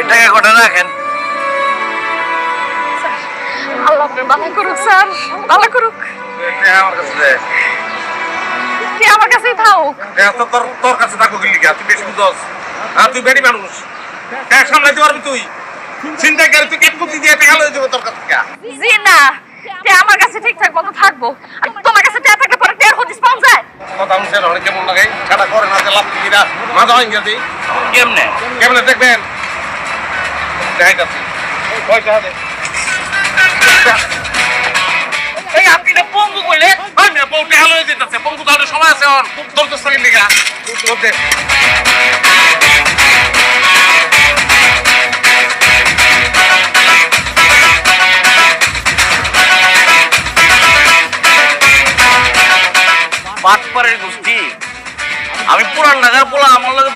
টাকা কটা রাখেন। আল্লাহ আপনার ভালো করুক স্যার, ভালো করুক। আমার কাছে দে। কি আমার কাছেই থাকুক। তোর কাছে থাকো কি লিখা? তুই বেশি বুঝস। তুই বেড়ি মানুষ। সামলাইতে পারবি তুই? চিন্তা করে তুই কেটে কুতি দিয়ে টাকা লয়ে যাবো তোর কাছে। জি না, আমার কাছে ঠিকঠাক মতো থাকবো। আর তোমার কাছে টাকা থাকলে পরে টের হদিস পাওয়া যায়। কথা শুনছেন অনেক কেমন লাগে? সেটা করে না যে লাভ দিরা মাথা ভাঙিয়ে দিই। কেমনে কেমনে দেখবেন? দেখাইতাছি। পয়সা দে। এই আপনি তো পঙ্গু কইলে ভাই না বউ টাকা লয়ে যেতেছে। পঙ্গু তাহলে সময় আছে অন। তোর তো সঙ্গে লিখা। তোর দে। বাটপাড়ের গোষ্ঠী আমি পুরান ঢাকার পোলা আমার লগে